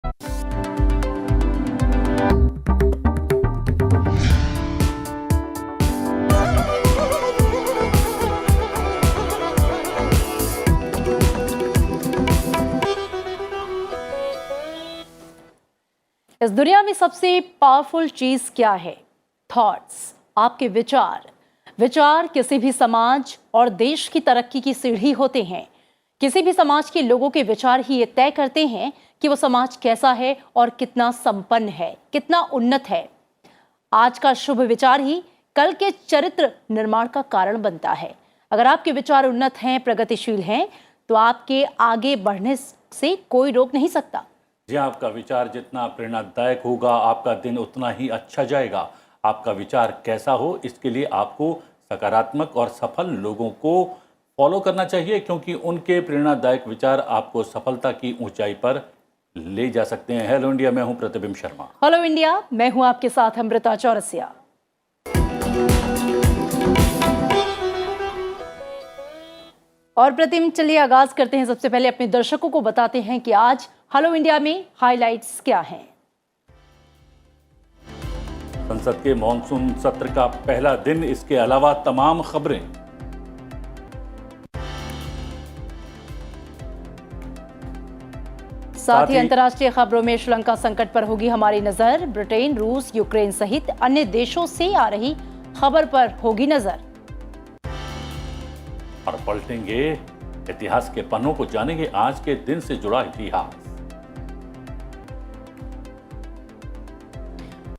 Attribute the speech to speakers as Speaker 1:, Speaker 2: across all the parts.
Speaker 1: इस दुनिया में सबसे पावरफुल चीज क्या है? थॉट्स, आपके विचार। विचार किसी भी समाज और देश की तरक्की की सीढ़ी होते हैं। किसी भी समाज के लोगों के विचार ही ये तय करते हैं कि वो समाज कैसा है और कितना संपन्न है, कितना उन्नत है। आज का शुभ विचार ही कल के चरित्र निर्माण का कारण बनता है। अगर आपके विचार उन्नत हैं, प्रगतिशील हैं, तो आपके आगे बढ़ने से कोई रोक नहीं सकता।
Speaker 2: जी, आपका विचार जितना प्रेरणादायक होगा, आपका दिन उतना ही अच्छा जाएगा। आपका विचार कैसा हो, इसके लिए आपको सकारात्मक और सफल लोगों को फॉलो करना चाहिए, क्योंकि उनके प्रेरणादायक विचार आपको सफलता की ऊंचाई पर ले जा सकते हैं। हेलो इंडिया, मैं हूं प्रतिबिंब शर्मा।
Speaker 1: हेलो इंडिया, मैं हूं आपके साथ अमृता चौरसिया। और प्रतिबिंब, चलिए आगाज करते हैं। सबसे पहले अपने दर्शकों को बताते हैं कि आज हेलो इंडिया में हाइलाइट्स क्या हैं।
Speaker 2: संसद के मॉनसून सत्र का पहला दिन, इसके अलावा तमाम खबरें।
Speaker 1: साथ ही अंतर्राष्ट्रीय खबरों में श्रीलंका संकट पर होगी हमारी नजर। ब्रिटेन, रूस, यूक्रेन सहित अन्य देशों से आ रही खबर पर होगी नजर।
Speaker 2: और पलटेंगे इतिहास के पन्नों को, जानेंगे आज के दिन से जुड़ा इतिहास।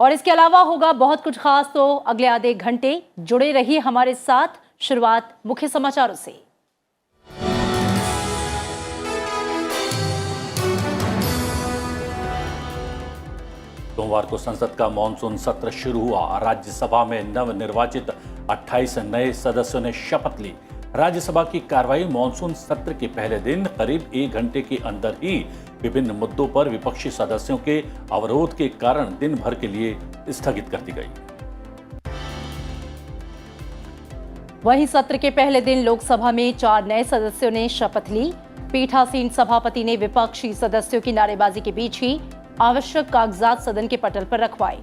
Speaker 1: और इसके अलावा होगा बहुत कुछ खास, तो अगले आधे घंटे जुड़े रहिए हमारे साथ। शुरुआत मुख्य समाचारों से।
Speaker 2: सोमवार को संसद का मॉनसून सत्र शुरू हुआ। राज्यसभा में नवनिर्वाचित 28 नए सदस्यों ने शपथ ली। राज्यसभा की कार्रवाई मॉनसून सत्र के पहले दिन करीब 1 घंटे के अंदर ही विभिन्न मुद्दों पर विपक्षी सदस्यों के अवरोध के कारण दिन भर के लिए स्थगित कर दी गई।
Speaker 1: वहीं सत्र के पहले दिन लोकसभा में 4 नए सदस्यों ने शपथ ली। पीठासीन सभापति ने विपक्षी सदस्यों की नारेबाजी के बीच ही आवश्यक कागजात सदन के पटल पर रखवाए।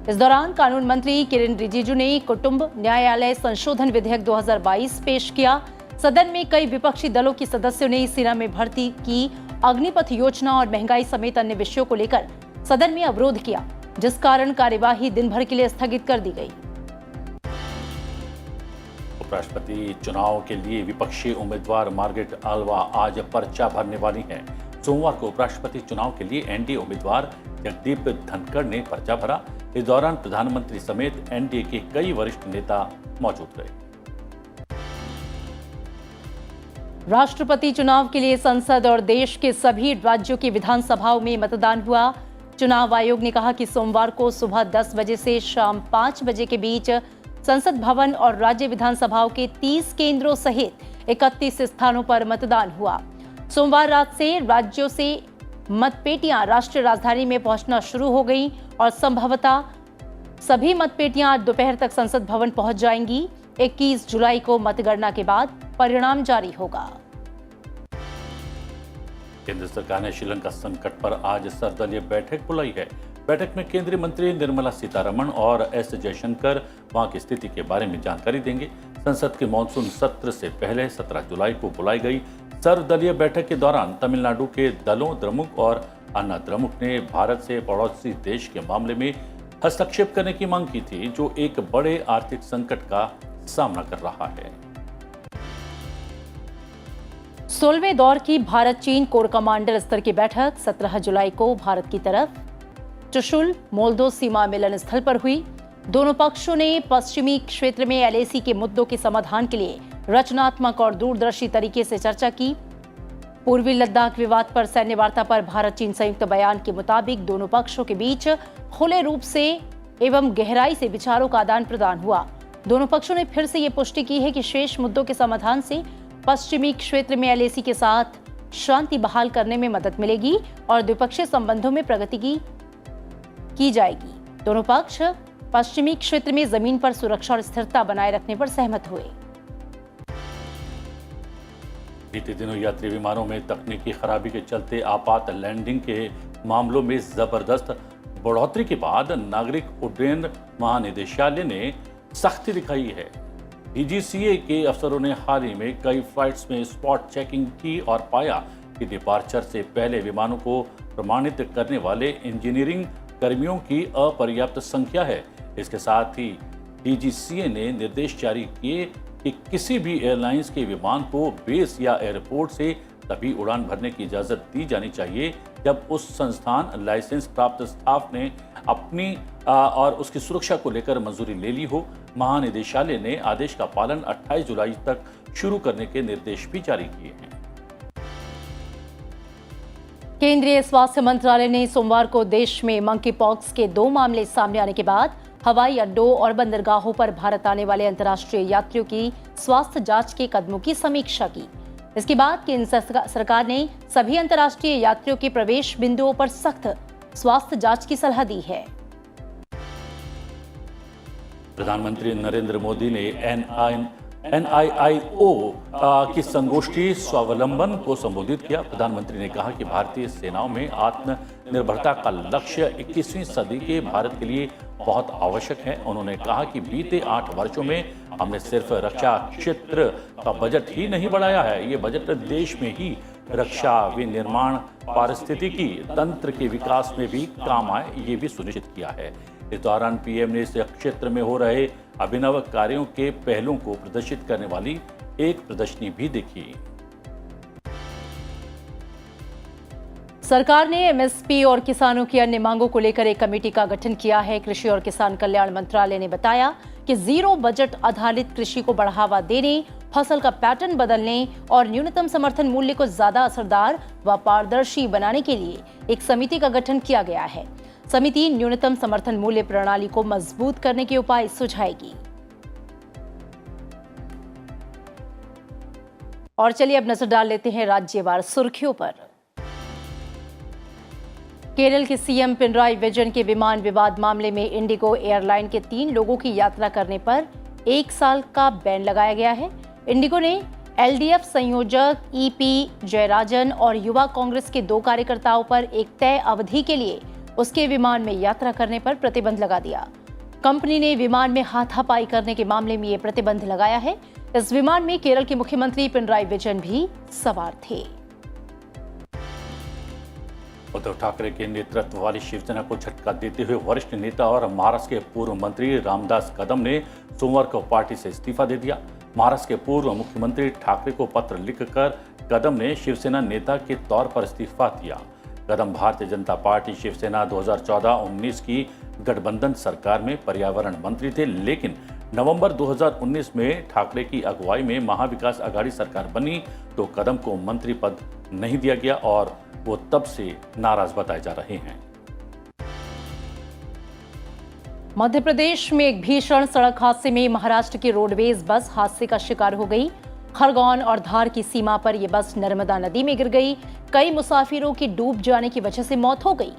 Speaker 1: इस दौरान कानून मंत्री किरेन रिजिजू ने कुटुंब न्यायालय संशोधन विधेयक 2022 पेश किया। सदन में कई विपक्षी दलों के सदस्यों ने सेना में भर्ती की अग्निपथ योजना और महंगाई समेत अन्य विषयों को लेकर सदन में अवरोध किया, जिस कारण कार्यवाही दिन भर के लिए स्थगित कर दी गई।
Speaker 2: उपराष्ट्रपति चुनाव के लिए विपक्षी उम्मीदवार मार्गरेट आल्वा आज पर्चा भरने वाली हैं। सोमवार को उपराष्ट्रपति चुनाव के लिए एनडीए उम्मीदवार जगदीप धनखड़ ने पर्चा भरा। इस दौरान प्रधानमंत्री समेत एनडीए के कई वरिष्ठ नेता मौजूद रहे।
Speaker 1: राष्ट्रपति चुनाव के लिए संसद और देश के सभी राज्यों की विधानसभाओं में मतदान हुआ। चुनाव आयोग ने कहा कि सोमवार को सुबह 10 बजे से शाम 5 बजे के बीच संसद भवन और राज्य विधानसभाओं के 30 केंद्रों सहित 31 स्थानों पर मतदान हुआ। सोमवार रात से राज्यों से मतपेटियां राष्ट्रीय राजधानी में पहुंचना शुरू हो गई और संभवतः सभी मतपेटियां दोपहर तक संसद भवन पहुंच जाएंगी। 21 जुलाई को मतगणना के बाद परिणाम जारी होगा।
Speaker 2: केंद्र सरकार ने श्रीलंका संकट पर आज सर्वदलीय बैठक बुलाई है। बैठक में केंद्रीय मंत्री निर्मला सीतारमण और एस जयशंकर वहां की स्थिति के बारे में जानकारी देंगे। संसद के मॉनसून सत्र से पहले 17 जुलाई को बुलाई गई सर्वदलीय बैठक के दौरान तमिलनाडु के दलों द्रमुक और अन्ना द्रमुक ने भारत से पड़ोसी देश के मामले में हस्तक्षेप करने की मांग की थी, जो एक बड़े आर्थिक संकट का सामना कर रहा है।
Speaker 1: 16वें दौर की भारत चीन कोर कमांडर स्तर की बैठक 17 जुलाई को भारत की तरफ चुशुल मोल्दो सीमा मिलन स्थल पर हुई। दोनों पक्षों ने पश्चिमी क्षेत्र में एलएसी के मुद्दों के समाधान के लिए रचनात्मक और दूरदर्शी तरीके से चर्चा की। पूर्वी लद्दाख विवाद पर सैन्य वार्ता पर भारत चीन संयुक्त बयान के मुताबिक दोनों पक्षों के बीच खुले रूप से एवं गहराई से विचारों का आदान प्रदान हुआ। दोनों पक्षों ने फिर से ये पुष्टि की है कि शेष मुद्दों के समाधान से पश्चिमी क्षेत्र में एलएसी के साथ शांति बहाल करने में मदद मिलेगी और द्विपक्षीय संबंधों में प्रगति की जाएगी। दोनों पक्ष पश्चिमी क्षेत्र में जमीन पर सुरक्षा और स्थिरता बनाए रखने पर सहमत हुए।
Speaker 2: बीते दिनों यात्री विमानों में तकनीकी खराबी के चलते आपात लैंडिंग के मामलों में जबरदस्त बढ़ोतरी के बाद नागरिक उड्डयन महानिदेशालय ने सख्ती दिखाई है। डीजीसीए के अफसरों ने हाल ही में कई फ्लाइट्स में स्पॉट चेकिंग की और पाया कि डिपार्चर से पहले विमानों को प्रमाणित करने वाले इंजीनियरिंग कर्मियों की अपर्याप्त संख्या है। इसके साथ ही डीजीसीए ने निर्देश जारी किए कि किसी भी एयरलाइंस के विमान को बेस या एयरपोर्ट से तभी उड़ान भरने की इजाज़त दी जानी चाहिए जब उस संस्थान लाइसेंस प्राप्त स्टाफ ने अपनी और उसकी सुरक्षा को लेकर मंजूरी ले ली हो। महानिदेशालय ने आदेश का पालन 28 जुलाई तक शुरू करने के निर्देश भी जारी किए हैं।
Speaker 1: केंद्रीय स्वास्थ्य मंत्रालय ने सोमवार को देश में मंकी पॉक्स के 2 मामले सामने आने के बाद हवाई अड्डों और बंदरगाहों पर भारत आने वाले अंतर्राष्ट्रीय यात्रियों की स्वास्थ्य जांच के कदमों की समीक्षा की। इसके बाद केंद्र सरकार ने सभी अंतर्राष्ट्रीय यात्रियों के प्रवेश बिंदुओं पर सख्त स्वास्थ्य जांच की सलाह दी है।
Speaker 2: प्रधानमंत्री नरेंद्र मोदी ने NIIO की संगोष्ठी स्वावलंबन को संबोधित किया। प्रधानमंत्री ने कहा कि भारतीय सेनाओं में आत्मनिर्भरता का लक्ष्य 21वीं सदी के भारत के लिए बहुत आवश्यक है। उन्होंने कहा कि बीते 8 वर्षों में हमने सिर्फ रक्षा क्षेत्र का बजट ही नहीं बढ़ाया है, ये बजट देश में ही रक्षा विनिर्माण पारिस्थितिकी तंत्र के विकास में भी काम आए, ये भी सुनिश्चित किया है। इस दौरान पीएम ने इस क्षेत्र में हो रहे अभिनव कार्यों के पहलुओं को प्रदर्शित करने वाली एक प्रदर्शनी भी देखी।
Speaker 1: सरकार ने एमएसपी और किसानों की अन्य मांगों को लेकर एक कमेटी का गठन किया है। कृषि और किसान कल्याण मंत्रालय ने बताया कि जीरो बजट आधारित कृषि को बढ़ावा देने, फसल का पैटर्न बदलने और न्यूनतम समर्थन मूल्य को ज्यादा असरदार व पारदर्शी बनाने के लिए एक समिति का गठन किया गया है। समिति न्यूनतम समर्थन मूल्य प्रणाली को मजबूत करने के उपाय सुझाएगी। और चलिए अब नजर डाल लेते हैं राज्यवार सुर्खियों पर। केरल के सीएम पिनराई विजयन के विमान विवाद मामले में इंडिगो एयरलाइन के 3 लोगों की यात्रा करने पर 1 साल का बैन लगाया गया है। इंडिगो ने एलडीएफ संयोजक ईपी जयराजन और युवा कांग्रेस के 2 कार्यकर्ताओं पर एक तय अवधि के लिए उसके विमान में यात्रा करने पर प्रतिबंध लगा दिया। कंपनी ने विमान में हाथापाई करने के मामले में ये प्रतिबंध लगाया है। इस विमान में केरल के मुख्यमंत्री पिनराई विजयन भी सवार थे।
Speaker 2: उद्धव ठाकरे के नेतृत्व वाली शिवसेना को झटका देते हुए वरिष्ठ नेता और महाराष्ट्र के पूर्व मंत्री रामदास कदम ने सोमवार को पार्टी से इस्तीफा दे दिया। महाराष्ट्र के पूर्व मुख्यमंत्री ठाकरे को पत्र लिखकर कदम ने शिवसेना नेता के तौर पर इस्तीफा दिया। कदम भारतीय जनता पार्टी शिवसेना 2014-19 की गठबंधन सरकार में पर्यावरण मंत्री थे, लेकिन नवंबर 2019 में ठाकरे की अगुवाई में महाविकास अघाड़ी सरकार बनी तो कदम को मंत्री पद नहीं दिया गया और वो तब से नाराज बताए जा रहे हैं।
Speaker 1: मध्य प्रदेश में एक भीषण सड़क हादसे में महाराष्ट्र की रोडवेज बस हादसे का शिकार हो गई। खरगोन और धार की सीमा पर यह बस नर्मदा नदी में गिर गई। कई मुसाफिरों की डूब जाने की वजह से मौत हो गई।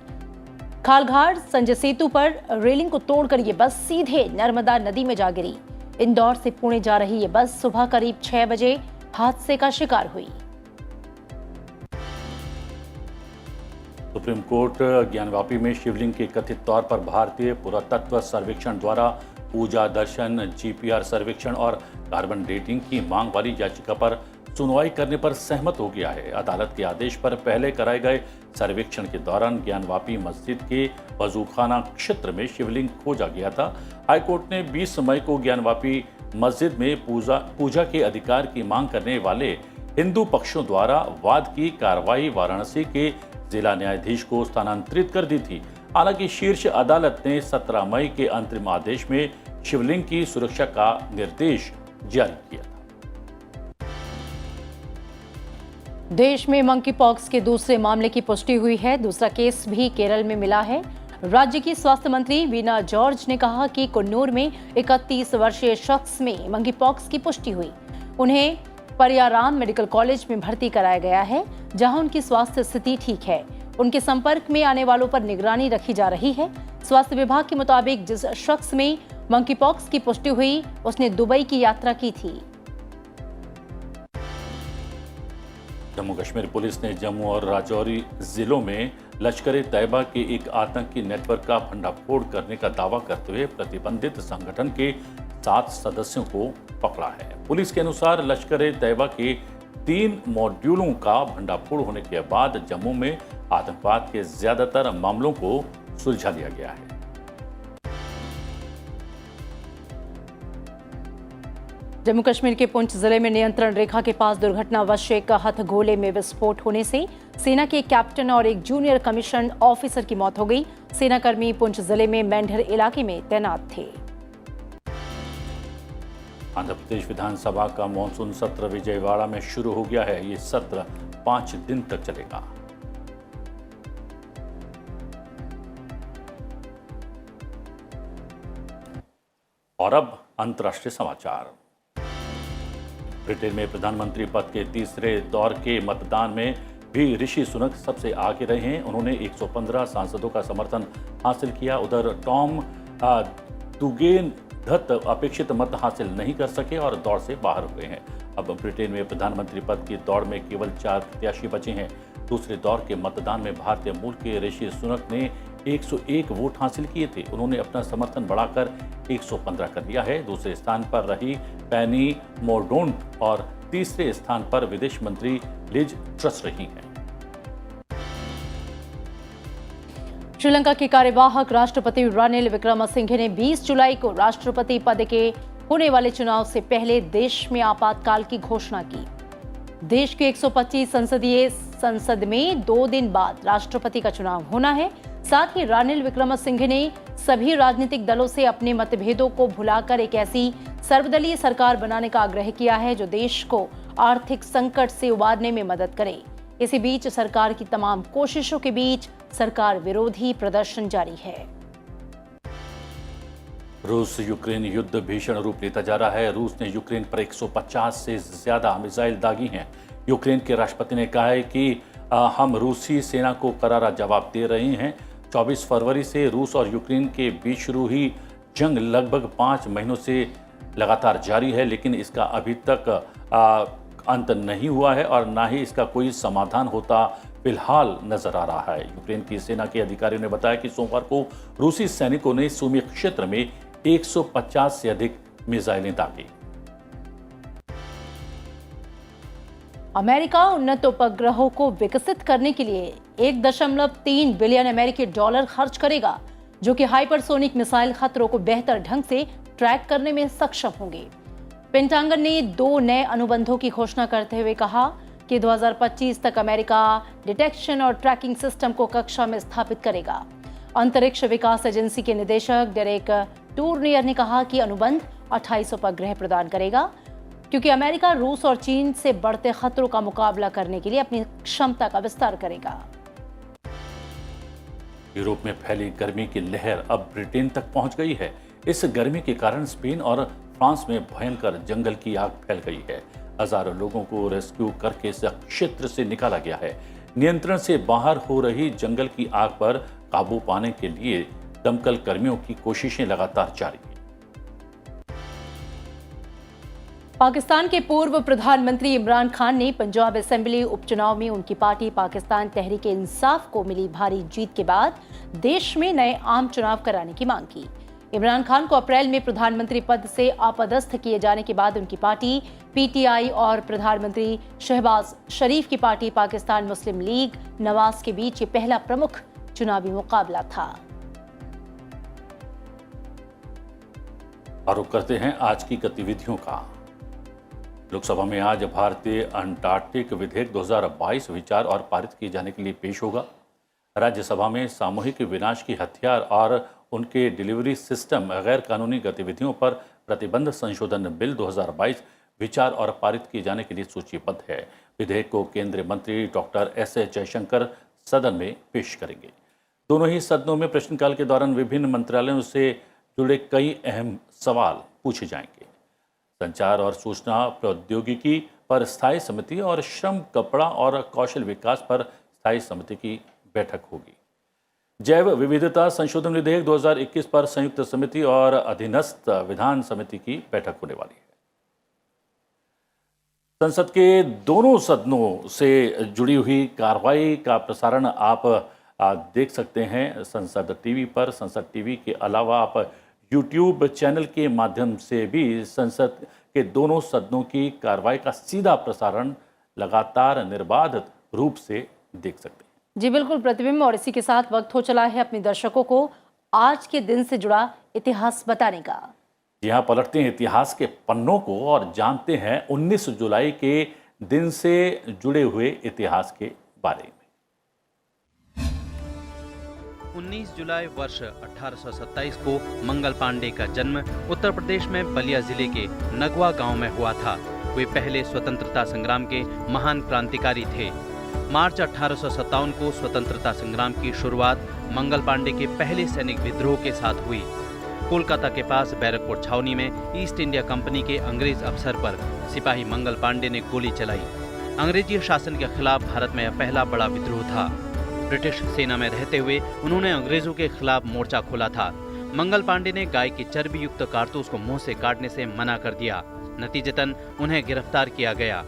Speaker 1: खालघाट संजय सेतु पर रेलिंग को तोड़कर यह बस सीधे नर्मदा नदी में जा गिरी। इंदौर से पुणे जा रही यह बस सुबह करीब 6 बजे हादसे का शिकार हुई।
Speaker 2: सुप्रीम कोर्ट ज्ञानवापी में शिवलिंग के कथित तौर पर भारतीय पुरातत्व सर्वेक्षण द्वारा पूजा दर्शन, जीपीआर सर्वेक्षण और कार्बन डेटिंग की मांग वाली याचिका पर सुनवाई करने पर सहमत हो गया है। अदालत के आदेश पर पहले कराए गए सर्वेक्षण के दौरान ज्ञानवापी मस्जिद के वजूखाना क्षेत्र में शिवलिंग खोजा गया था। हाईकोर्ट ने 20 मई को ज्ञानवापी मस्जिद में पूजा के अधिकार की मांग करने वाले हिंदू पक्षों द्वारा वाद की कार्रवाई वाराणसी के जिला न्यायाधीश को स्थानांतरित कर दी थी। हालांकि शीर्ष अदालत ने 17 मई के अंतरिम आदेश में शिवलिंग की सुरक्षा का निर्देश जारी किया था।
Speaker 1: देश में मंकी पॉक्स के दूसरे मामले की पुष्टि हुई है। दूसरा केस भी केरल में मिला है। राज्य की स्वास्थ्य मंत्री वीना जॉर्ज ने कहा कि कुन्नूर में 31 वर्षीय शख्स में मंकी पॉक्स की पुष्टि हुई। उन्हें परियाराम मेडिकल कॉलेज में भर्ती कराया गया है, जहां उनकी स्वास्थ्य स्थिति ठीक है। उनके संपर्क में आने वालों पर निगरानी रखी जा रही है। स्वास्थ्य विभाग के मुताबिक जिस शख्स में मंकी पॉक्स की पुष्टि हुई उसने दुबई की यात्रा की थी।
Speaker 2: जम्मू कश्मीर पुलिस ने जम्मू और राजौरी जिलों में लश्कर-ए-तैयबा के एक आतंकी नेटवर्क का भंडाफोड़ करने का दावा करते हुए प्रतिबंधित संगठन के 7 सदस्यों को पकड़ा है। पुलिस के अनुसार लश्कर-ए-तैयबा के 3 मॉड्यूलों का भंडाफोड़ होने के बाद जम्मू में आतंकवाद के ज्यादातर मामलों को सुलझा लिया गया है।
Speaker 1: जम्मू कश्मीर के पुंछ जिले में नियंत्रण रेखा के पास दुर्घटनावश एक हथगोले में विस्फोट होने से सेना के एक कैप्टन और एक जूनियर कमीशन ऑफिसर की मौत हो गई। सेनाकर्मी पुंछ जिले में मेंढर इलाके में तैनात थे।
Speaker 2: आंध्र प्रदेश विधानसभा का मानसून सत्र विजयवाड़ा में शुरू हो गया है। ये सत्र 5 दिन तक चलेगा। और अब अंतर्राष्ट्रीय समाचार। ब्रिटेन में प्रधानमंत्री पद के तीसरे दौर के मतदान में भी ऋषि सुनक सबसे आगे रहे हैं। उन्होंने 115 सांसदों का समर्थन हासिल किया। उधर टॉम दुगेन धत अपेक्षित मत हासिल नहीं कर सके और दौड़ से बाहर हुए हैं। अब ब्रिटेन में प्रधानमंत्री पद की दौड़ में केवल 4 प्रत्याशी बचे हैं। दूसरे दौर के मतदान में भारतीय मूल के ऋषि सुनक ने 101 वोट हासिल किए थे। उन्होंने अपना समर्थन बढ़ाकर 115 कर दिया है। दूसरे स्थान पर रही पेनी मोरडोंट और तीसरे स्थान पर विदेश मंत्री लिज ट्रस रही हैं।
Speaker 1: श्रीलंका के कार्यवाहक राष्ट्रपति रानिल विक्रमसिंघे ने 20 जुलाई को राष्ट्रपति पद के होने वाले चुनाव से पहले देश में आपातकाल की घोषणा की। देश के 125 संसदीय संसद में 2 दिन बाद राष्ट्रपति का चुनाव होना है। साथ ही रानिल विक्रमसिंघे ने सभी राजनीतिक दलों से अपने मतभेदों को भुलाकर एक ऐसी सर्वदलीय सरकार बनाने का आग्रह किया है जो देश को आर्थिक संकट से उबारने में मदद करे। इसी बीच सरकार की तमाम कोशिशों के बीच सरकार विरोधी प्रदर्शन जारी है।
Speaker 2: रूस यूक्रेन युद्ध भीषण रूप लेता जा रहा है। रूस ने यूक्रेन पर 150 से ज्यादा मिसाइल दागी हैं। यूक्रेन के राष्ट्रपति ने कहा है कि हम रूसी सेना को करारा जवाब दे रहे हैं। 24 फरवरी से रूस और यूक्रेन के बीच शुरू हुई जंग लगभग 5 महीनों से लगातार जारी है, लेकिन इसका अभी तक अंत नहीं हुआ है और ना ही इसका कोई समाधान होता फिलहाल नजर आ रहा है। यूक्रेन की सेना के अधिकारियों ने बताया कि सोमवार को रूसी सैनिकों ने सुमी क्षेत्र में 150 से अधिक मिसाइलें दागी।
Speaker 1: अमेरिका उन्नत उपग्रहों को विकसित करने के लिए 1.3 बिलियन अमेरिकी डॉलर खर्च करेगा, जो कि हाइपरसोनिक मिसाइल खतरों को बेहतर ढंग से ट्रैक करने में सक्षम होंगे। पेंटागन ने 2 नए अनुबंधों की घोषणा करते हुए कहा कि 2025 तक अमेरिका डिटेक्शन और ट्रैकिंग सिस्टम को कक्षा में स्थापित करेगा। अंतरिक्ष विकास एजेंसी के निदेशक डेरेक टूर्नियर ने कहा कि अनुबंध 28 उपग्रह प्रदान करेगा, क्योंकि अमेरिका रूस और चीन से बढ़ते खतरों का मुकाबला करने के लिए अपनी क्षमता का विस्तार करेगा।
Speaker 2: यूरोप में फैली गर्मी की लहर अब ब्रिटेन तक पहुंच गई है। इस गर्मी के कारण स्पेन और फ्रांस में भयंकर जंगल की आग फैल गई है। हजारों लोगों को रेस्क्यू करके इस क्षेत्र से निकाला गया है। नियंत्रण से बाहर हो रही जंगल की आग पर काबू पाने के लिए दमकल कर्मियों की कोशिशें लगातार जारी हैं।
Speaker 1: पाकिस्तान के पूर्व प्रधानमंत्री इमरान खान ने पंजाब असेंबली उपचुनाव में उनकी पार्टी पाकिस्तान तहरीक इंसाफ को मिली भारी जीत के बाद देश में नए आम चुनाव कराने की मांग की। इमरान खान को अप्रैल में प्रधानमंत्री पद से अपदस्थ किए जाने के बाद उनकी पार्टी पीटीआई और प्रधानमंत्री शहबाज शरीफ की पार्टी पाकिस्तान मुस्लिम लीग नवाज के बीच ये पहला प्रमुख चुनावी मुकाबला था।
Speaker 2: आरोप करते हैं आज की गतिविधियों का। लोकसभा में आज भारतीय अंटार्कटिक विधेयक 2022 विचार और पारित किए जाने के लिए पेश होगा। राज्यसभा में सामूहिक विनाश की हथियार और उनके डिलीवरी सिस्टम गैर कानूनी गतिविधियों पर प्रतिबंध संशोधन बिल 2022 विचार और पारित किए जाने के लिए सूचीबद्ध है। विधेयक को केंद्रीय मंत्री डॉक्टर एस जयशंकर सदन में पेश करेंगे। दोनों ही सदनों में प्रश्नकाल के दौरान विभिन्न मंत्रालयों से जुड़े कई अहम सवाल पूछे जाएंगे। संचार और सूचना प्रौद्योगिकी पर स्थायी समिति और श्रम, कपड़ा और कौशल विकास पर स्थायी समिति की बैठक होगी। जैव विविधता संशोधन विधेयक 2021 पर संयुक्त समिति और अधीनस्थ विधान समिति की बैठक होने वाली है। संसद के दोनों सदनों से जुड़ी हुई कार्रवाई का प्रसारण आप देख सकते हैं संसद टीवी पर। संसद टीवी के अलावा आप यूट्यूब चैनल के माध्यम से भी संसद के दोनों सदनों की कार्रवाई का सीधा प्रसारण लगातार निर्बाध रूप से देख सकते हैं।
Speaker 1: जी बिल्कुल प्रतिबिंब, और इसी के साथ वक्त हो चला है अपने दर्शकों को आज के दिन से जुड़ा इतिहास बताने का।
Speaker 2: जी हाँ, पलटते हैं इतिहास के पन्नों को और जानते हैं 19 जुलाई के दिन से जुड़े हुए इतिहास के बारे में।
Speaker 3: 19 जुलाई वर्ष 1827 को मंगल पांडे का जन्म उत्तर प्रदेश में बलिया जिले के नगवा गांव में हुआ था। वे पहले स्वतंत्रता संग्राम के महान क्रांतिकारी थे। मार्च 1857 को स्वतंत्रता संग्राम की शुरुआत मंगल पांडे के पहले सैनिक विद्रोह के साथ हुई। कोलकाता के पास बैरकपुर छावनी में ईस्ट इंडिया कंपनी के अंग्रेज अफसर पर सिपाही मंगल पांडे ने गोली चलाई। अंग्रेजी शासन के खिलाफ भारत में यह पहला बड़ा विद्रोह था। ब्रिटिश सेना में रहते हुए उन्होंने अंग्रेजों के खिलाफ मोर्चा खोला था। मंगल पांडे ने गाय की चर्बी युक्त कारतूस को मुंह से काटने से मना कर दिया। नतीजतन उन्हें गिरफ्तार किया गया।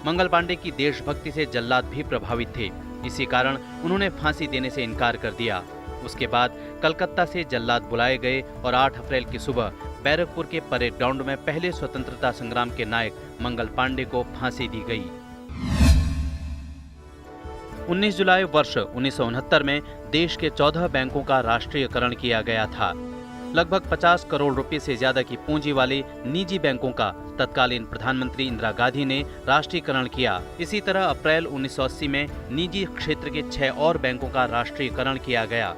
Speaker 3: मंगल पांडे की देशभक्ति से जल्लाद भी प्रभावित थे। इसी कारण उन्होंने फांसी देने से इनकार कर दिया। उसके बाद कलकत्ता से जल्लाद बुलाए गए और 8 अप्रैल की सुबह बैरकपुर के परेड ग्राउंड में पहले स्वतंत्रता संग्राम के नायक मंगल पांडे को फांसी दी गई। 19 जुलाई वर्ष 1969 में देश के 14 बैंकों का राष्ट्रीयकरण किया गया था। लगभग 50 करोड़ रुपए से ज्यादा की पूंजी वाले निजी बैंकों का तत्कालीन प्रधानमंत्री इंदिरा गांधी ने राष्ट्रीयकरण किया। इसी तरह अप्रैल 1980 में निजी क्षेत्र के 6 और बैंकों का राष्ट्रीयकरण किया गया।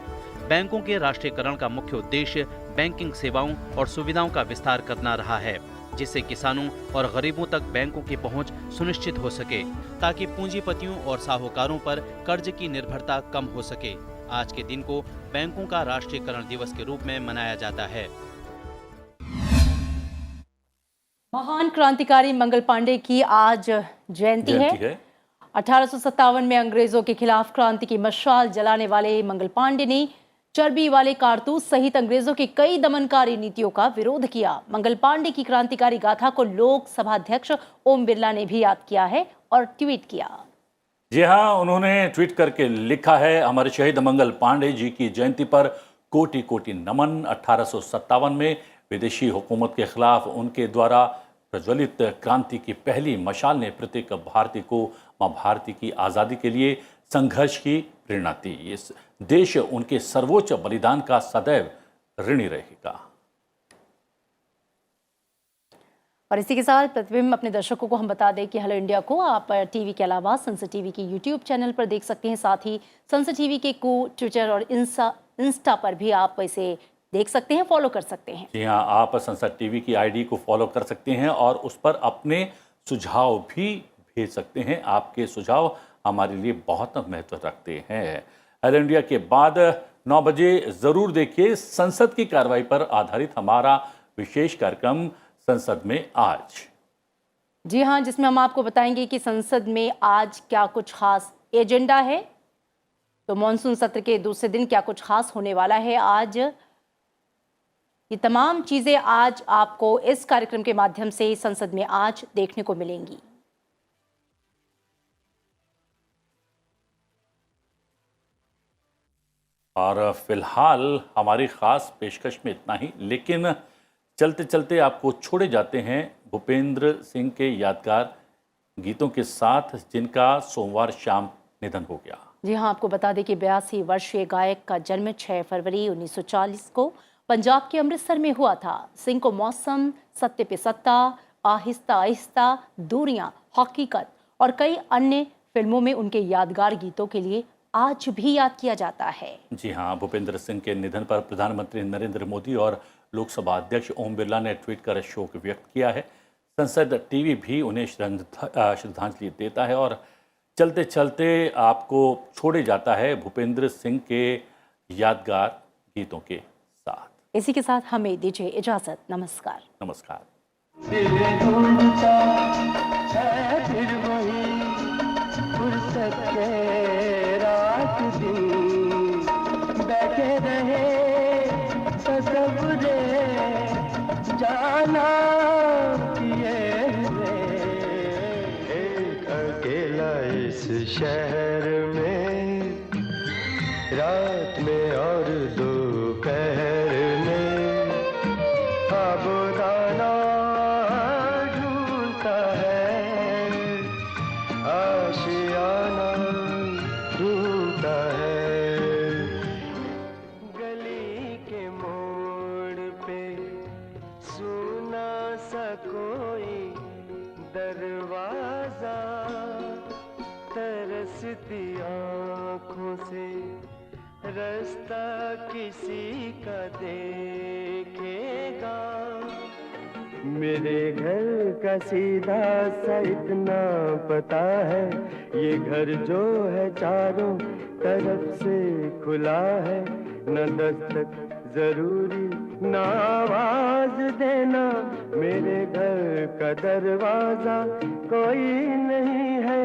Speaker 3: बैंकों के राष्ट्रीयकरण का मुख्य उद्देश्य बैंकिंग सेवाओं और सुविधाओं का विस्तार करना रहा है, जिससे किसानों और गरीबों तक बैंकों की पहुंच सुनिश्चित हो सके, ताकि पूंजीपतियों और साहूकारों पर कर्ज की निर्भरता कम हो सके। आज के दिन को बैंकों का राष्ट्रीयकरण दिवस के रूप में मनाया जाता है।
Speaker 1: महान क्रांतिकारी मंगल पांडे की आज जयंती है। 1857 में अंग्रेजों के खिलाफ क्रांति की मशाल जलाने वाले मंगल पांडे ने चर्बी वाले कारतूस सहित अंग्रेजों की कई दमनकारी नीतियों का विरोध किया। मंगल पांडे की क्रांतिकारी गाथा को लोकसभा अध्यक्ष ओम बिरला ने भी याद किया है और ट्वीट किया।
Speaker 2: जी हाँ, उन्होंने ट्वीट करके लिखा है, हमारे शहीद मंगल पांडे जी की जयंती पर कोटि कोटि नमन। 1857 में विदेशी हुकूमत के खिलाफ उनके द्वारा प्रज्वलित क्रांति की पहली मशाल ने प्रत्येक भारतीय को मां भारती की आज़ादी के लिए संघर्ष की प्रेरणा दी। इस देश उनके सर्वोच्च बलिदान का सदैव ऋणी रहेगा।
Speaker 1: और इसी के साथ प्रतिबिंब अपने दर्शकों को हम बता दें कि हेलो इंडिया को आप टीवी के अलावा संसद टीवी की यूट्यूब चैनल पर देख सकते हैं। साथ ही संसद टीवी के ट्विटर और इंस्टा पर भी आप इसे देख सकते हैं, फॉलो कर सकते हैं।
Speaker 2: जी हाँ, आप संसद टीवी की आईडी को फॉलो कर सकते हैं और उस पर अपने सुझाव भी भेज सकते हैं। आपके सुझाव हमारे लिए बहुत महत्व रखते हैं। हेलो इंडिया के बाद 9 बजे जरूर देखिए संसद की कार्रवाई पर आधारित हमारा विशेष कार्यक्रम संसद में आज।
Speaker 1: जी हाँ, जिसमें हम आपको बताएंगे कि संसद में आज क्या कुछ खास एजेंडा है। तो मॉनसून सत्र के दूसरे दिन क्या कुछ खास होने वाला है आज, ये तमाम चीजें आज आपको इस कार्यक्रम के माध्यम से संसद में आज देखने को मिलेंगी।
Speaker 2: और फिलहाल हमारी खास पेशकश में इतना ही, लेकिन चलते चलते आपको छोड़े जाते हैं भूपेंद्र सिंह के यादगार गीतों के साथ, जिनका सोमवार शाम निधन हो गया।
Speaker 1: जी हाँ, आपको बता दें कि 82 वर्षीय गायक का जन्म 6 फरवरी 1940 को पंजाब के अमृतसर में हुआ था। सिंह को मौसम, सत्ते पे सत्ता, आहिस्ता आहिस्ता, दूरियां, हकीकत और कई अन्य फिल्मों में उनके यादगार गीतों के लिए आज भी याद किया जाता है। जी
Speaker 2: हाँ, भूपेंद्र सिंह के निधन पर प्रधानमंत्री नरेंद्र मोदी और लोकसभा अध्यक्ष ओम बिरला ने ट्वीट कर शोक व्यक्त किया है। संसद टीवी भी उन्हें श्रद्धांजलि देता है और चलते चलते आपको छोड़े जाता है भूपेंद्र सिंह के यादगार गीतों के साथ।
Speaker 1: इसी के साथ हमें दीजिए इजाजत। नमस्कार।
Speaker 2: नमस्कार।
Speaker 4: जाना किए शहर में, रात में और दोपहर में आबोदाना ढूंढता है, आशियाना ढूंढता है। गली के मोड़ पे सुना सा कोई दरवाजा, तरसती आँखों से रास्ता किसी का देखेगा। मेरे घर का सीधा सा इतना पता है, ये घर जो है चारों तरफ से खुला है। न दस्तक जरूरी न आवाज देना, मेरे घर का दरवाजा कोई नहीं है।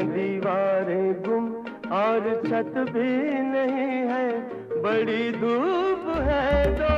Speaker 4: दीवारें गुम और छत भी नहीं है, बड़ी धूप है तो